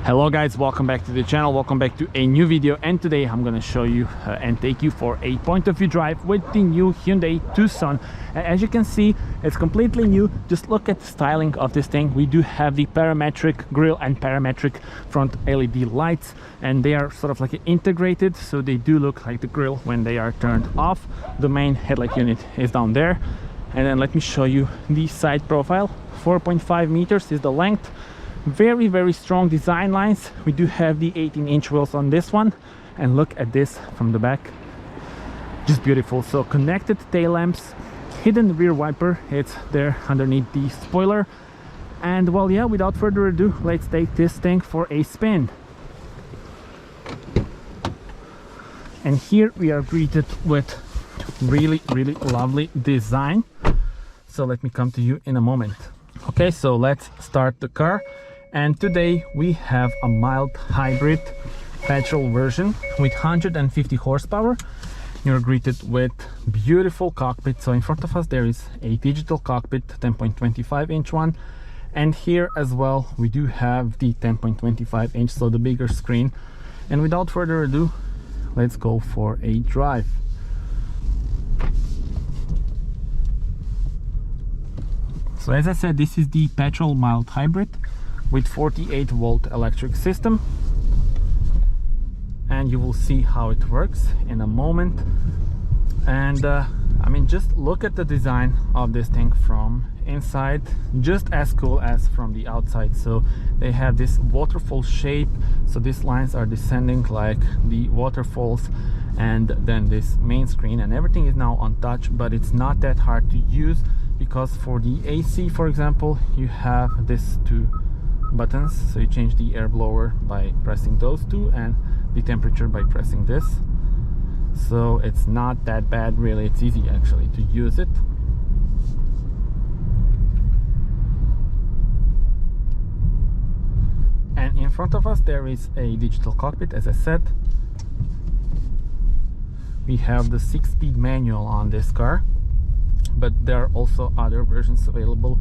Hello guys, welcome back to the channel, welcome back to a new video, and today I'm gonna show you and take you for a point of view drive with the new Hyundai Tucson. As you can see, it's completely new. Just look at the styling of this thing. We do have the parametric grille and parametric front LED lights, and they are sort of like integrated, so they do look like the grille when they are turned off. The main headlight unit is down there, and then let me show you the side profile. 4.5 meters is the length. Very strong design lines. We do have the 18-inch wheels on this one, and look at this from the back, just beautiful. So connected tail lamps, hidden rear wiper, it's there underneath the spoiler. And well, yeah, without further ado, let's take this thing for a spin. And here we are greeted with really lovely design, so let me come to you in a moment. Okay, so let's start the car. And today we have a mild hybrid petrol version with 150 horsepower. You're greeted with beautiful cockpit. So in front of us there is a digital cockpit, 10.25 inch one, and here as well we do have the 10.25 inch, so the bigger screen. And without further ado, let's go for a drive. So as I said, this is the petrol mild hybrid with 48-volt electric system, and you will see how it works in a moment. And I mean, just look at the design of this thing from inside, just as cool as from the outside. So they have this waterfall shape, so these lines are descending like the waterfalls, and then this main screen, and everything is now on touch, but it's not that hard to use, because for the AC, for example, you have these two buttons. So you change the air blower by pressing those two, and the temperature by pressing this. So it's not that bad, really. It's easy actually to use it. And in front of us there is a digital cockpit, as I said. We have the 6-speed manual on this car, but there are also other versions available.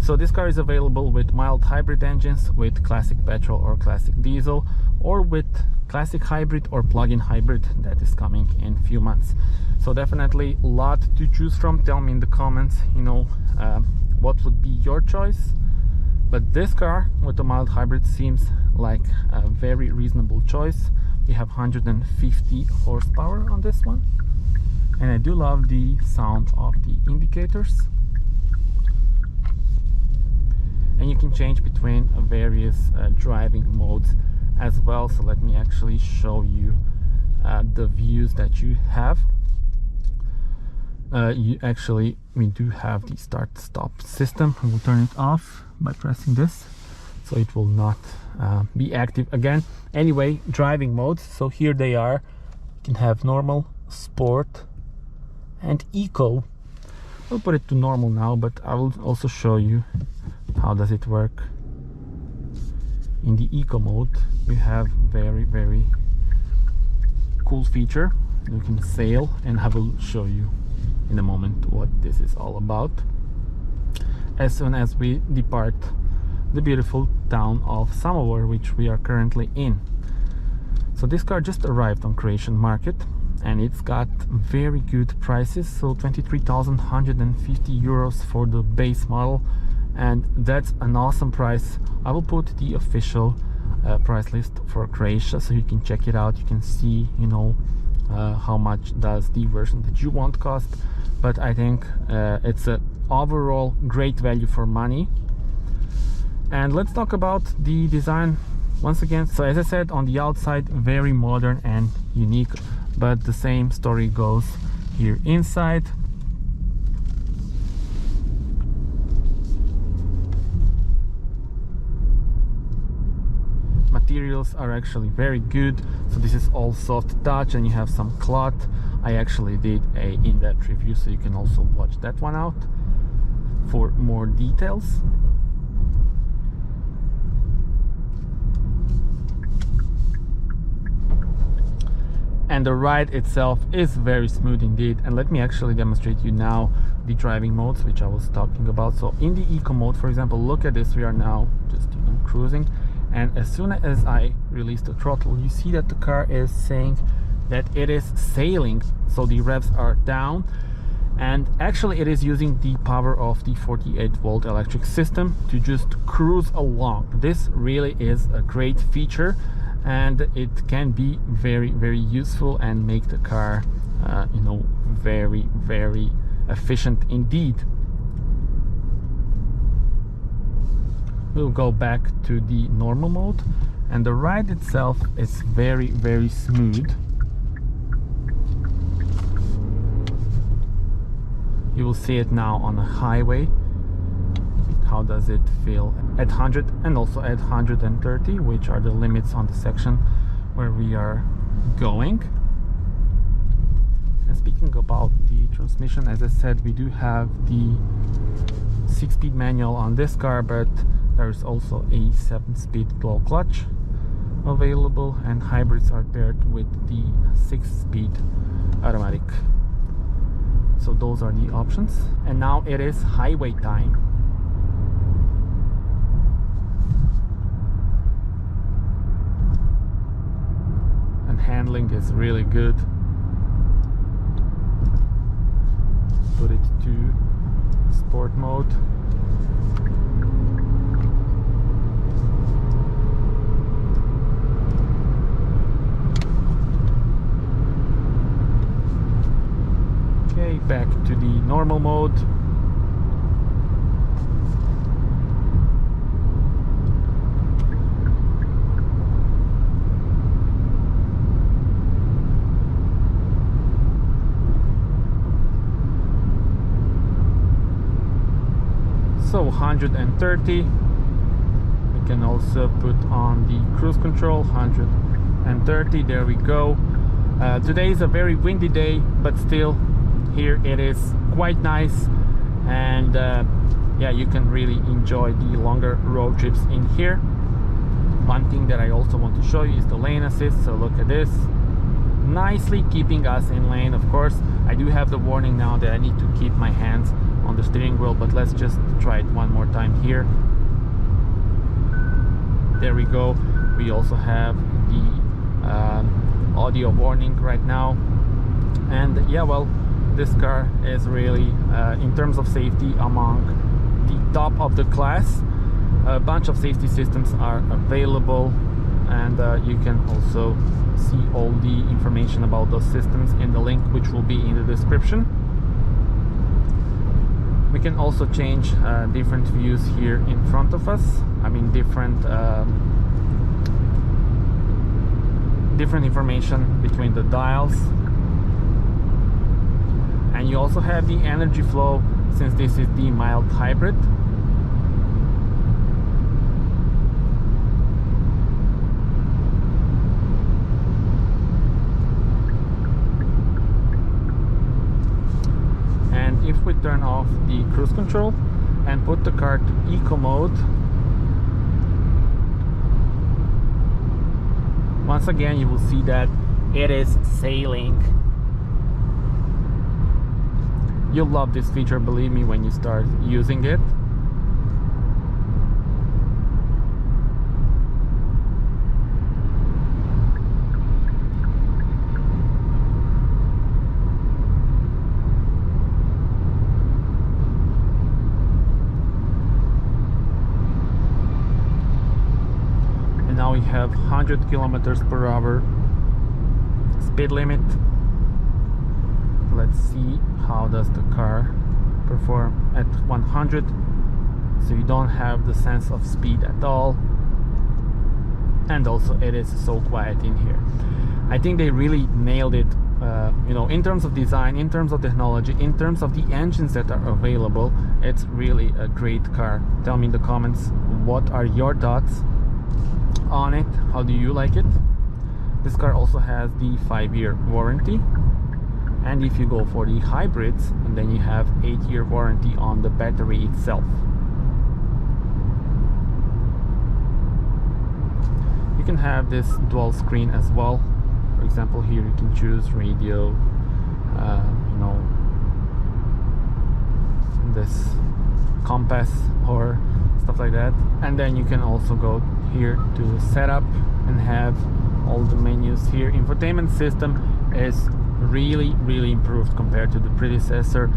So this car is available with mild hybrid engines, with classic petrol or classic diesel, or with classic hybrid or plug-in hybrid that is coming in a few months. So definitely a lot to choose from. Tell me in the comments, you know, what would be your choice. But this car with the mild hybrid seems like a very reasonable choice. We have 150 horsepower on this one, and I do love the sound of the indicators. And you can change between various driving modes as well. So let me actually show you the views that you have. We do have the start-stop system. We will turn it off by pressing this, so it will not be active again. Anyway, driving modes, so here they are. You can have normal, sport, and eco. I'll put it to normal now, but I will also show you how does it work. In the eco mode you have very cool feature. You can sail, and I will show you in a moment what this is all about as soon as we depart the beautiful town of Samobor, which we are currently in. So this car just arrived on Croatian market, and it's got very good prices. So 23,150 euros for the base model, and that's an awesome price. I will put the official price list for Croatia, so you can check it out. You can see, you know, how much does the version that you want cost. But I think it's an overall great value for money. And let's talk about the design once again. So as I said, on the outside, very modern and unique, but the same story goes here inside. Materials are actually very good. So this is all soft touch, and you have some cloth. I actually did a in-depth review, so you can also watch that one out for more details. And the ride itself is very smooth indeed. And let me actually demonstrate you now the driving modes which I was talking about. So in the eco mode, for example, look at this. We are now just cruising, and as soon as I release the throttle, you see that the car is saying that it is sailing, so the revs are down, and actually it is using the power of the 48-volt electric system to just cruise along. This really is a great feature, and it can be very, very useful and make the car you know, very, very efficient indeed. We'll go back to the normal mode, and the ride itself is very, very smooth. You will see it now on a highway. How does it feel at 100 and also at 130, which are the limits on the section where we are going. And speaking about the transmission, as I said, we do have the 6-speed manual on this car, but there is also a 7-speed dual clutch available, and hybrids are paired with the 6-speed automatic. So those are the options. And now it is highway time. And handling is really good. Put it to sport mode. Okay, back to the normal mode. So 130. We can also put on the cruise control. 130. There we go. Today is a very windy day, but still here it is quite nice, and yeah, you can really enjoy the longer road trips in here. One thing that I also want to show you is the lane assist. So look at this, nicely keeping us in lane. Of course, I do have the warning now that I need to keep my hands on the steering wheel, but let's just try it one more time here. There we go. We also have the audio warning right now, and yeah, well, this car is really in terms of safety among the top of the class. A bunch of safety systems are available, and you can also see all the information about those systems in the link, which will be in the description. We can also change different views here in front of us. I mean, different information between the dials. And you also have the energy flow, since this is the mild hybrid. And if we turn off the cruise control and put the car to eco mode, once again you will see that it is sailing. You'll love this feature, believe me, when you start using it. And now we have 100 kilometers per hour speed limit. Let's see how does the car perform at 100. So you don't have the sense of speed at all, and also it is so quiet in here. I think they really nailed it, you know, in terms of design, in terms of technology, in terms of the engines that are available. It's really a great car. Tell me in the comments, what are your thoughts on it? How do you like it? This car also has the 5-year warranty. And if you go for the hybrids, and then you have 8-year warranty on the battery itself. You can have this dual screen as well. For example, here you can choose radio, you know, this compass or stuff like that. And then you can also go here to set up and have all the menus here. Infotainment system is really improved compared to the predecessor.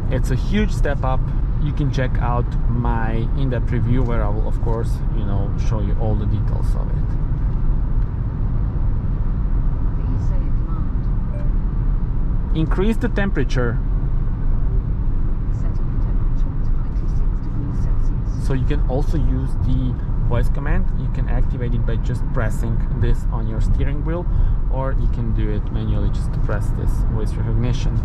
It's a huge step up. You can check out my in-depth review where I will of course, you know, show you all the details of it. Increase the temperature. Setting the temperature to 26 degrees Celsius. So you can also use the voice command. You can activate it by just pressing this on your steering wheel, or you can do it manually, just to press this voice recognition.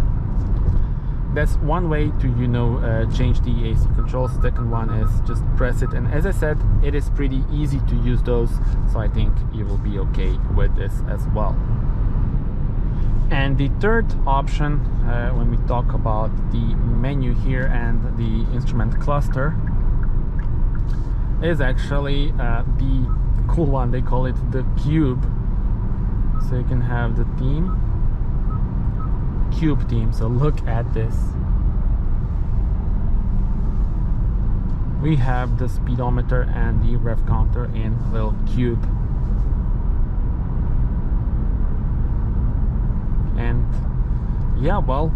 That's one way to, you know, change the AC controls. Second one is just press it, and as I said, it is pretty easy to use those, so I think you will be okay with this as well. And the third option, when we talk about the menu here and the instrument cluster, is actually the cool one. They call it the cube. So you can have the theme, cube theme. So look at this. We have the speedometer and the rev counter in a little cube. And yeah, well,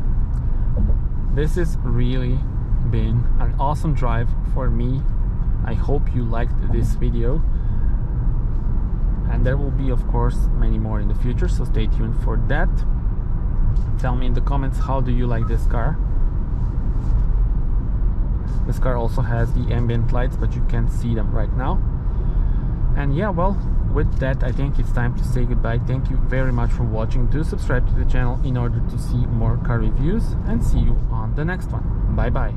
this has really been an awesome drive for me. I hope you liked this video, and there will be of course many more in the future, so stay tuned for that. Tell me in the comments, how do you like this car? This car also has the ambient lights, but you can't see them right now. And yeah, well, with that, I think it's time to say goodbye. Thank you very much for watching. Do subscribe to the channel in order to see more car reviews, and see you on the next one. Bye bye.